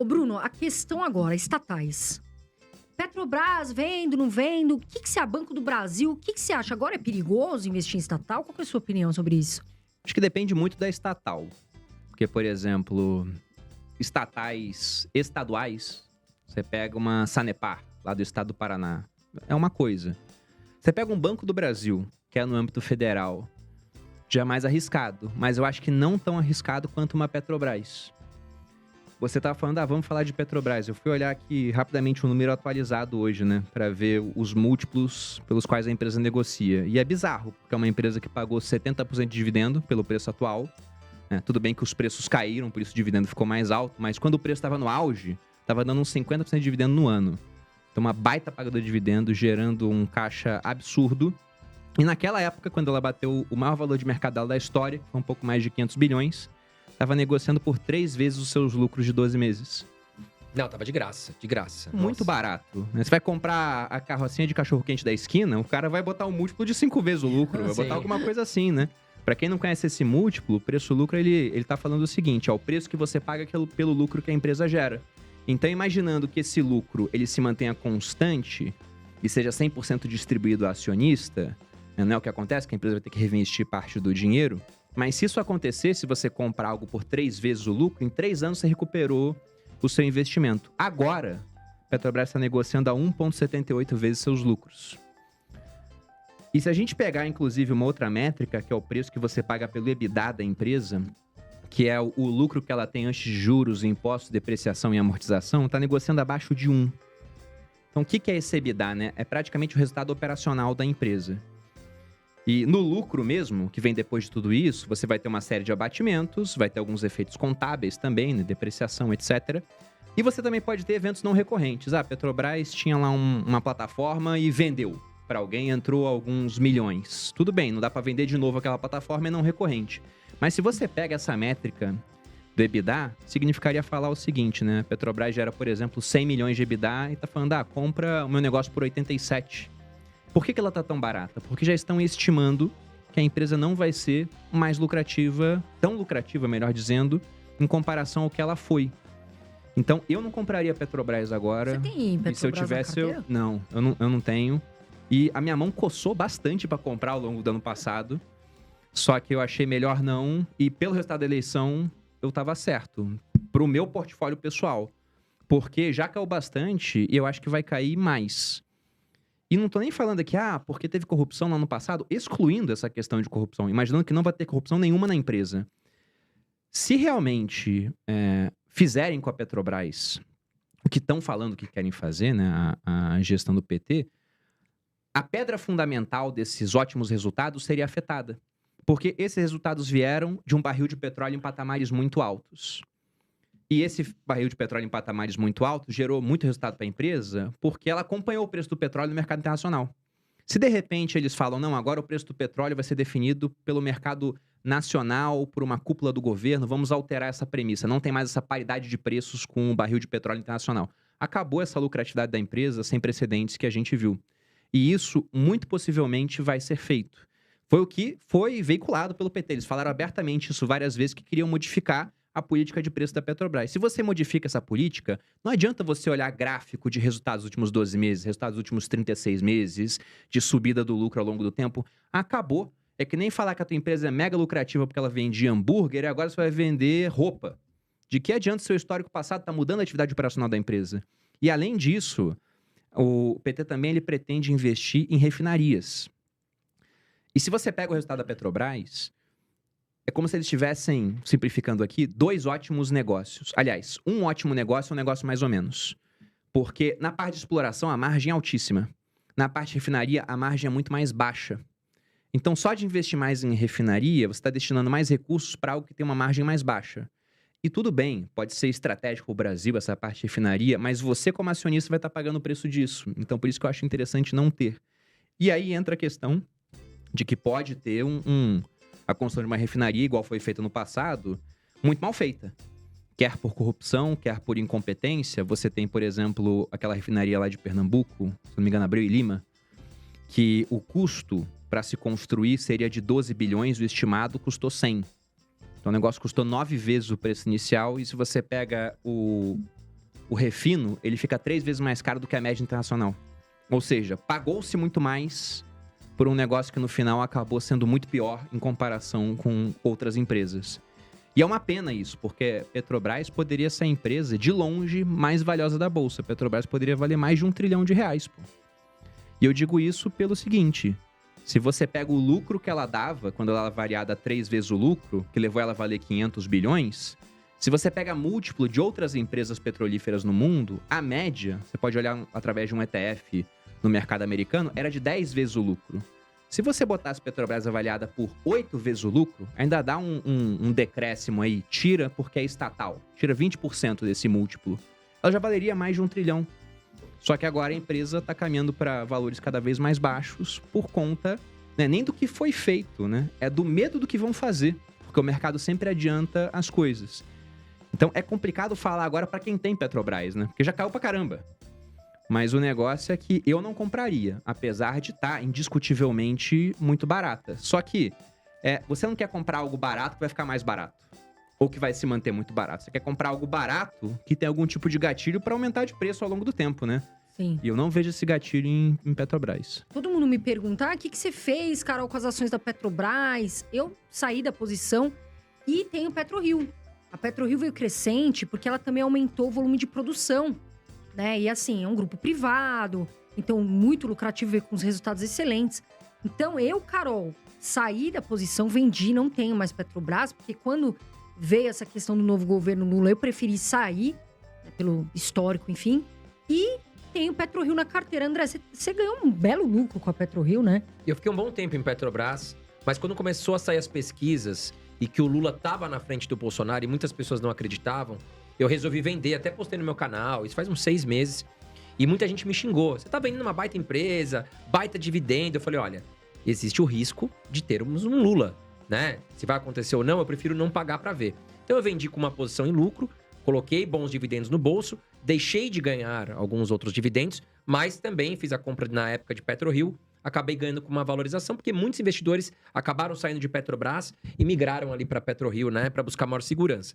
Ô, Bruno, a questão agora, estatais. Petrobras, vendo, não vendo? O que você é Banco do Brasil? O que você acha? Agora é perigoso investir em estatal? Qual que é a sua opinião sobre isso? Acho que depende muito da estatal. Porque, por exemplo, estaduais, você pega uma Sanepar, lá do estado do Paraná. É uma coisa. Você pega um Banco do Brasil, que é no âmbito federal, já é mais arriscado. Mas eu acho que não tão arriscado quanto uma Petrobras. Você tava falando, vamos falar de Petrobras. Eu fui olhar aqui rapidamente um número atualizado hoje, né? Pra ver os múltiplos pelos quais a empresa negocia. E é bizarro, porque é uma empresa que pagou 70% de dividendo pelo preço atual. Né? Tudo bem que os preços caíram, por isso o dividendo ficou mais alto. Mas quando o preço estava no auge, estava dando uns 50% de dividendo no ano. Então uma baita pagadora de dividendo, gerando um caixa absurdo. E naquela época, quando ela bateu o maior valor de mercado dela da história, que foi um pouco mais de 500 bilhões... Tava negociando por 3 vezes os seus lucros de 12 meses. Não, tava de graça, de graça. Muito Nossa. barato. Né? Você vai comprar a carrocinha de cachorro-quente da esquina, o cara vai botar um múltiplo de 5 vezes o lucro. Vai botar alguma coisa assim, né? Pra quem não conhece esse múltiplo, o preço-lucro, ele tá falando o seguinte, é o preço que você paga pelo lucro que a empresa gera. Então, imaginando que esse lucro, ele se mantenha constante e seja 100% distribuído ao acionista, né? Não é o que acontece, que a empresa vai ter que reinvestir parte do dinheiro. Mas se isso acontecer, se você comprar algo por 3 vezes o lucro, em 3 anos você recuperou o seu investimento. Agora, a Petrobras está negociando a 1,78 vezes seus lucros. E se a gente pegar, inclusive, uma outra métrica, que é o preço que você paga pelo EBITDA da empresa, que é o lucro que ela tem antes de juros, impostos, depreciação e amortização, está negociando abaixo de 1. Então, o que é esse EBITDA, né? É praticamente o resultado operacional da empresa. E no lucro mesmo, que vem depois de tudo isso, você vai ter uma série de abatimentos, vai ter alguns efeitos contábeis também, né, depreciação, etc. E você também pode ter eventos não recorrentes. A Petrobras tinha lá uma plataforma e vendeu para alguém, entrou alguns milhões. Tudo bem, não dá para vender de novo aquela plataforma, é não recorrente. Mas se você pega essa métrica do EBITDA, significaria falar o seguinte, né? A Petrobras gera, por exemplo, 100 milhões de EBITDA e tá falando, compra o meu negócio por 87. Por que ela tá tão barata? Porque já estão estimando que a empresa não vai ser mais lucrativa, tão lucrativa, melhor dizendo, em comparação ao que ela foi. Então, eu não compraria a Petrobras agora. Você tem Petrobras e se eu tivesse, na carteira? Não, eu não tenho. E a minha mão coçou bastante para comprar ao longo do ano passado. Só que eu achei melhor não. E pelo resultado da eleição, eu tava certo. Pro meu portfólio pessoal. Porque já caiu bastante e eu acho que vai cair mais. E não tô nem falando aqui, porque teve corrupção no ano passado, excluindo essa questão de corrupção, imaginando que não vai ter corrupção nenhuma na empresa. Se realmente fizerem com a Petrobras o que estão falando que querem fazer, né, a gestão do PT, a pedra fundamental desses ótimos resultados seria afetada. Porque esses resultados vieram de um barril de petróleo em patamares muito altos. E esse barril de petróleo em patamares muito altos gerou muito resultado para a empresa porque ela acompanhou o preço do petróleo no mercado internacional. Se de repente eles falam, não, agora o preço do petróleo vai ser definido pelo mercado nacional, por uma cúpula do governo, vamos alterar essa premissa. Não tem mais essa paridade de preços com o barril de petróleo internacional. Acabou essa lucratividade da empresa sem precedentes que a gente viu. E isso, muito possivelmente, vai ser feito. Foi o que foi veiculado pelo PT. Eles falaram abertamente isso várias vezes, que queriam modificar a política de preço da Petrobras. Se você modifica essa política, não adianta você olhar gráfico de resultados dos últimos 12 meses, resultados dos últimos 36 meses, de subida do lucro ao longo do tempo. Acabou. É que nem falar que a tua empresa é mega lucrativa porque ela vendia hambúrguer e agora você vai vender roupa. De que adianta seu histórico passado estar mudando a atividade operacional da empresa? E além disso, o PT também ele pretende investir em refinarias. E se você pega o resultado da Petrobras, é como se eles tivessem, simplificando aqui, 2 ótimos negócios. Aliás, um ótimo negócio é um negócio mais ou menos. Porque na parte de exploração, a margem é altíssima. Na parte de refinaria, a margem é muito mais baixa. Então, só de investir mais em refinaria, você está destinando mais recursos para algo que tem uma margem mais baixa. E tudo bem, pode ser estratégico para o Brasil, essa parte de refinaria, mas você, como acionista, vai estar pagando o preço disso. Então, por isso que eu acho interessante não ter. E aí entra a questão de que pode ter a construção de uma refinaria, igual foi feita no passado, muito mal feita. Quer por corrupção, quer por incompetência. Você tem, por exemplo, aquela refinaria lá de Pernambuco, se não me engano, Abreu e Lima, que o custo para se construir seria de 12 bilhões, o estimado custou 100. Então o negócio custou 9 vezes o preço inicial, e se você pega o refino, ele fica 3 vezes mais caro do que a média internacional. Ou seja, pagou-se muito mais por um negócio que no final acabou sendo muito pior em comparação com outras empresas. E é uma pena isso, porque Petrobras poderia ser a empresa de longe mais valiosa da Bolsa. Petrobras poderia valer mais de R$1 trilhão, pô. E eu digo isso pelo seguinte: se você pega o lucro que ela dava, quando ela era variada 3 vezes o lucro, que levou ela a valer 500 bilhões, se você pega múltiplo de outras empresas petrolíferas no mundo, a média, você pode olhar através de um ETF no mercado americano, era de 10 vezes o lucro. Se você botasse Petrobras avaliada por 8 vezes o lucro, ainda dá um decréscimo aí, tira porque é estatal, tira 20% desse múltiplo. Ela já valeria mais de R$1 trilhão. Só que agora a empresa está caminhando para valores cada vez mais baixos por conta, né, nem do que foi feito, né? É do medo do que vão fazer, porque o mercado sempre adianta as coisas. Então é complicado falar agora para quem tem Petrobras, né? Porque já caiu pra caramba. Mas o negócio é que eu não compraria, apesar de estar indiscutivelmente muito barata. Só que você não quer comprar algo barato que vai ficar mais barato. Ou que vai se manter muito barato. Você quer comprar algo barato que tem algum tipo de gatilho para aumentar de preço ao longo do tempo, né? Sim. E eu não vejo esse gatilho em Petrobras. Todo mundo me pergunta, o que você fez, Carol, com as ações da Petrobras? Eu saí da posição e tenho PetroRio. A PetroRio veio crescente porque ela também aumentou o volume de produção, né? E assim, é um grupo privado, então muito lucrativo, veio com os resultados excelentes. Então eu, Carol, saí da posição, vendi, não tenho mais Petrobras, porque quando veio essa questão do novo governo Lula, eu preferi sair, né, pelo histórico, enfim, e tenho PetroRio na carteira. André, você ganhou um belo lucro com a PetroRio, né? Eu fiquei um bom tempo em Petrobras, mas quando começou a sair as pesquisas e que o Lula estava na frente do Bolsonaro e muitas pessoas não acreditavam, eu resolvi vender, até postei no meu canal, isso faz uns 6 meses, e muita gente me xingou. Você tá vendendo uma baita empresa, baita dividendo. Eu falei, olha, existe o risco de termos um Lula, né? Se vai acontecer ou não, eu prefiro não pagar para ver. Então eu vendi com uma posição em lucro, coloquei bons dividendos no bolso, deixei de ganhar alguns outros dividendos, mas também fiz a compra na época de PetroRio, acabei ganhando com uma valorização, porque muitos investidores acabaram saindo de Petrobras e migraram ali para PetroRio, né, para buscar maior segurança.